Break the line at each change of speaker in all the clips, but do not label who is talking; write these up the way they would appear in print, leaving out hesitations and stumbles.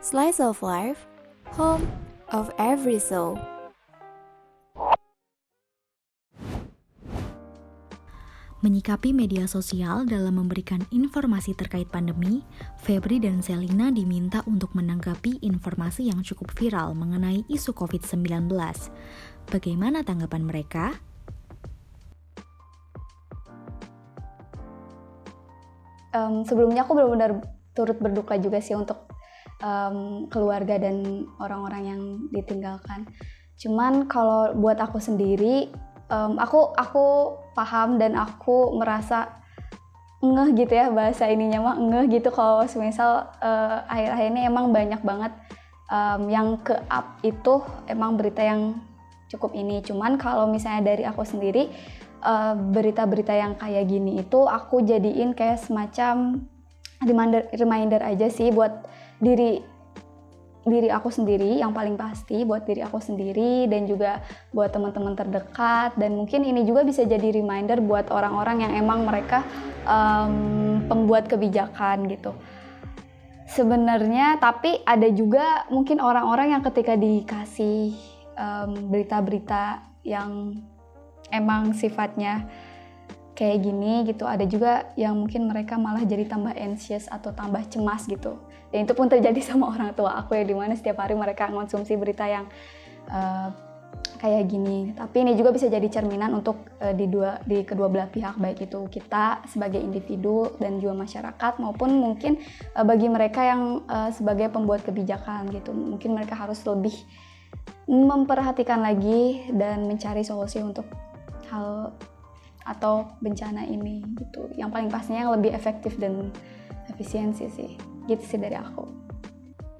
Slice of Life, home of every soul.
Menyikapi media sosial dalam memberikan informasi terkait pandemi, Febri dan Selina diminta untuk menanggapi informasi yang cukup viral mengenai isu COVID-19. Bagaimana tanggapan mereka?
Sebelumnya aku benar-benar turut berduka juga sih untuk keluarga dan orang-orang yang ditinggalkan. Cuman kalau buat aku sendiri, aku paham dan aku merasa ngeh gitu ya, bahasa ininya mah ngeh gitu kalau semisal akhir-akhir ini emang banyak banget yang ke-up itu emang berita yang cukup ini. Cuman kalau misalnya dari aku sendiri, berita-berita yang kayak gini itu aku jadiin kayak semacam reminder aja sih buat diri aku sendiri, yang paling pasti buat diri aku sendiri dan juga buat teman-teman terdekat, dan mungkin ini juga bisa jadi reminder buat orang-orang yang emang mereka pembuat kebijakan gitu. Sebenarnya tapi ada juga mungkin orang-orang yang ketika dikasih berita-berita yang emang sifatnya kayak gini gitu, ada juga yang mungkin mereka malah jadi tambah anxious atau tambah cemas gitu. Dan itu pun terjadi sama orang tua aku ya, dimana setiap hari mereka mengonsumsi berita yang kayak gini. Tapi ini juga bisa jadi cerminan untuk di kedua belah pihak, baik itu kita sebagai individu dan juga masyarakat, maupun mungkin bagi mereka yang sebagai pembuat kebijakan gitu. Mungkin mereka harus lebih memperhatikan lagi dan mencari solusi untuk hal atau bencana ini gitu. Yang paling pastinya yang lebih efektif dan efisiensi sih. Gitu sih dari aku.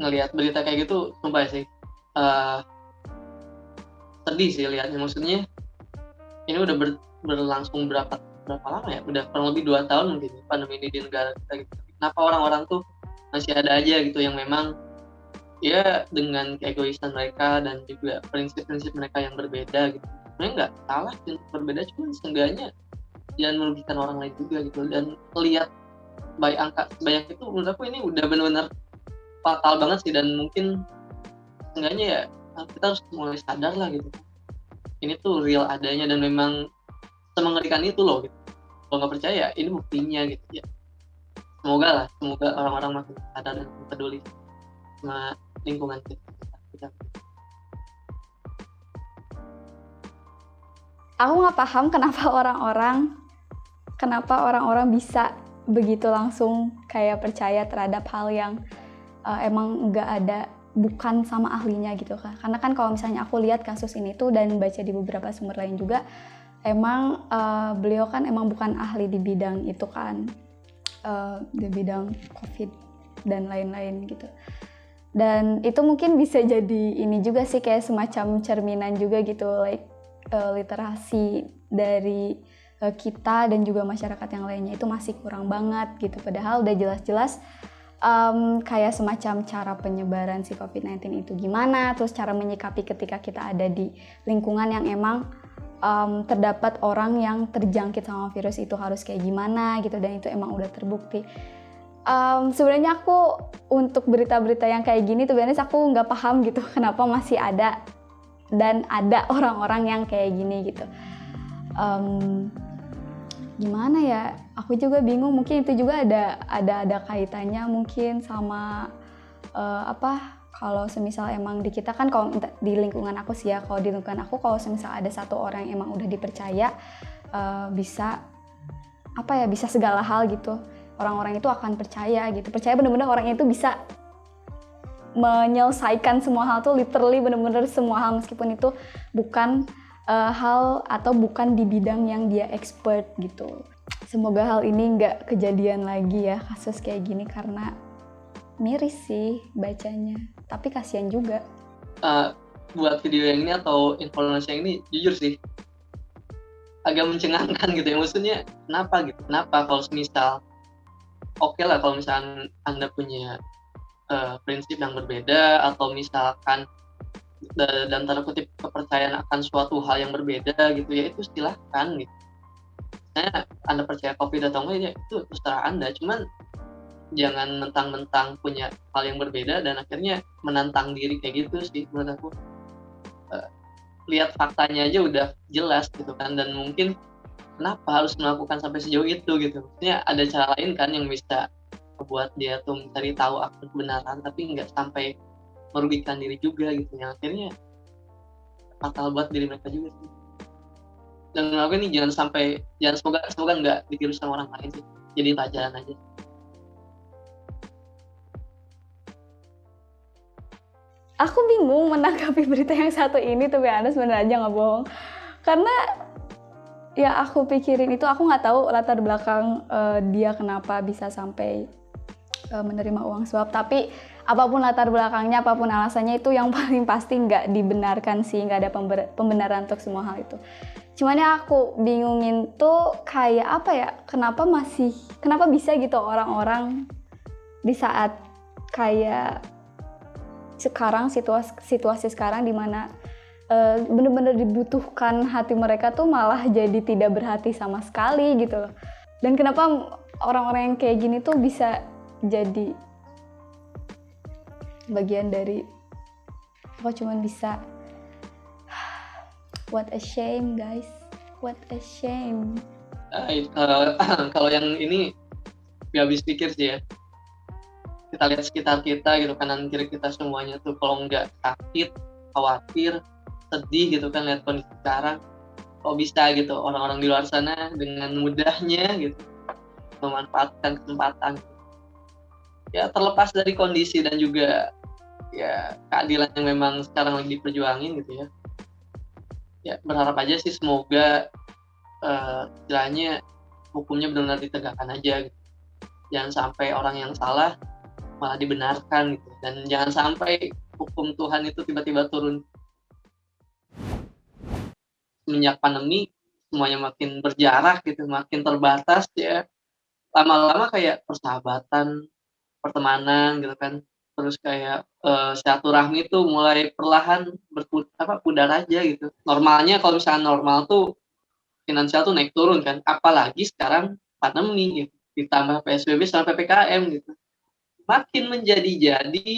Ngelihat berita kayak gitu, sumpah sih sedih sih lihatnya. Maksudnya ini udah berlangsung berapa lama ya? Udah kurang lebih 2 tahun mungkin pandemi ini di negara kita gitu. Kenapa orang-orang tuh masih ada aja gitu yang memang ya dengan keegoisan mereka dan juga prinsip-prinsip mereka yang berbeda gitu. Sebenarnya nggak salah untuk berbeda, cuman seenggaknya jangan merugikan orang lain juga gitu. Dan lihat by angka sebanyak itu, menurut aku ini udah benar-benar fatal banget sih. Dan mungkin seenggaknya ya kita harus mulai sadar lah gitu, ini tuh real adanya dan memang semengerikan itu loh gitu. Kalau nggak percaya, ini buktinya gitu ya. Semoga orang-orang makin sadar dan peduli sama lingkungan kita.
Aku nggak paham kenapa orang-orang bisa begitu langsung kayak percaya terhadap hal yang emang nggak ada, bukan sama ahlinya gitu kan. Karena kan kalau misalnya aku lihat kasus ini tuh dan baca di beberapa sumber lain juga, emang beliau kan emang bukan ahli di bidang itu kan, di bidang COVID dan lain-lain gitu. Dan itu mungkin bisa jadi ini juga sih, kayak semacam cerminan juga gitu, like literasi dari kita dan juga masyarakat yang lainnya itu masih kurang banget gitu. Padahal udah jelas-jelas kayak semacam cara penyebaran si COVID-19 itu gimana, terus cara menyikapi ketika kita ada di lingkungan yang emang terdapat orang yang terjangkit sama virus itu harus kayak gimana gitu, dan itu emang udah terbukti. Sebenarnya aku untuk berita-berita yang kayak gini tuh biasanya aku nggak paham gitu kenapa masih ada dan ada orang-orang yang kayak gini gitu. Gimana ya, aku juga bingung. Mungkin itu juga ada kaitannya mungkin sama kalau semisal emang di kita kan, kalau di lingkungan aku sih ya, kalau di lingkungan aku kalau semisal ada satu orang yang emang udah dipercaya bisa segala hal gitu, orang-orang itu akan percaya benar-benar orang itu bisa menyelesaikan semua hal tuh, literally benar-benar semua hal, meskipun itu bukan hal atau bukan di bidang yang dia expert gitu. Semoga hal ini nggak kejadian lagi ya, kasus kayak gini, karena miris sih bacanya, tapi kasihan juga.
Buat video yang ini atau informasi yang ini, jujur sih agak mencengangkan gitu ya. Maksudnya kenapa kalau misal oke lah kalau misalkan Anda punya prinsip yang berbeda, atau misalkan dalam tanda kutip kepercayaan akan suatu hal yang berbeda gitu ya, itu silahkan gitu. Anda percaya COVID atau enggak ya itu terserah Anda. Cuman jangan mentang-mentang punya hal yang berbeda dan akhirnya menantang diri kayak gitu sih menurut aku. Lihat faktanya aja udah jelas gitu kan, dan mungkin kenapa harus melakukan sampai sejauh itu gitu. Maksudnya ada cara lain kan yang bisa membuat dia tuh mencari tahu akun kebenaran tapi nggak sampai merugikan diri juga gitu, yang akhirnya fatal buat diri mereka juga sih. Dan menurut aku ini semoga nggak ditiru sama orang lain sih, jadi pelajaran aja.
Aku bingung menanggapi berita yang satu ini, tuh honest, bener aja nggak bohong. Karena ya aku pikirin itu, aku nggak tahu latar belakang dia kenapa bisa sampai menerima uang suap. Tapi apapun latar belakangnya, apapun alasannya, itu yang paling pasti nggak dibenarkan sih, nggak ada pembenaran untuk semua hal itu. Cuman yang aku bingungin tuh kayak apa ya, kenapa bisa gitu orang-orang di saat kayak sekarang, situasi sekarang dimana bener-bener dibutuhkan hati mereka tuh malah jadi tidak berhati sama sekali gitu loh. Dan kenapa orang-orang yang kayak gini tuh bisa jadi bagian dari, aku cuman bisa what a shame guys, what a shame.
Kalau yang ini gak habis pikir sih ya. Kita lihat sekitar kita gitu, kanan kiri kita semuanya tuh kalau nggak sakit, khawatir, sedih gitu kan lihat kondisi sekarang, kok bisa gitu orang-orang di luar sana dengan mudahnya gitu memanfaatkan kesempatan. Ya terlepas dari kondisi dan juga ya keadilan yang memang sekarang lagi diperjuangin gitu ya. Ya berharap aja sih semoga istilahnya hukumnya benar-benar ditegakkan aja gitu. Jangan sampai orang yang salah malah dibenarkan gitu, dan jangan sampai hukum Tuhan itu tiba-tiba turun. Semenjak pandemi semuanya makin berjarak gitu, makin terbatas ya, lama-lama kayak persahabatan, pertemanan gitu kan, terus kayak silaturahmi itu mulai perlahan pudar aja gitu. Normalnya kalau misalnya normal tuh finansial tuh naik turun kan, apalagi sekarang pandemi gitu, ditambah PSBB sama PPKM gitu, makin menjadi-jadi.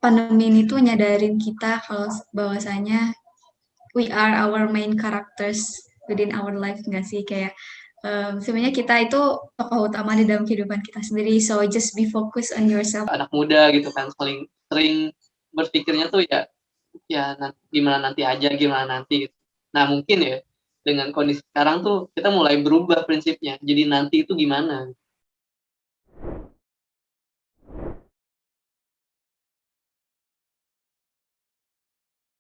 Pandemi ini tuh nyadarin kita kalau bahwasanya we are our main characters within our life, nggak sih? Kayak sebenarnya kita itu tokoh utama di dalam kehidupan kita sendiri, so just be focused on yourself.
Anak muda gitu kan sering berpikirnya tuh ya gimana nanti aja, gimana nanti gitu. Nah mungkin ya dengan kondisi sekarang tuh kita mulai berubah prinsipnya, jadi nanti itu gimana.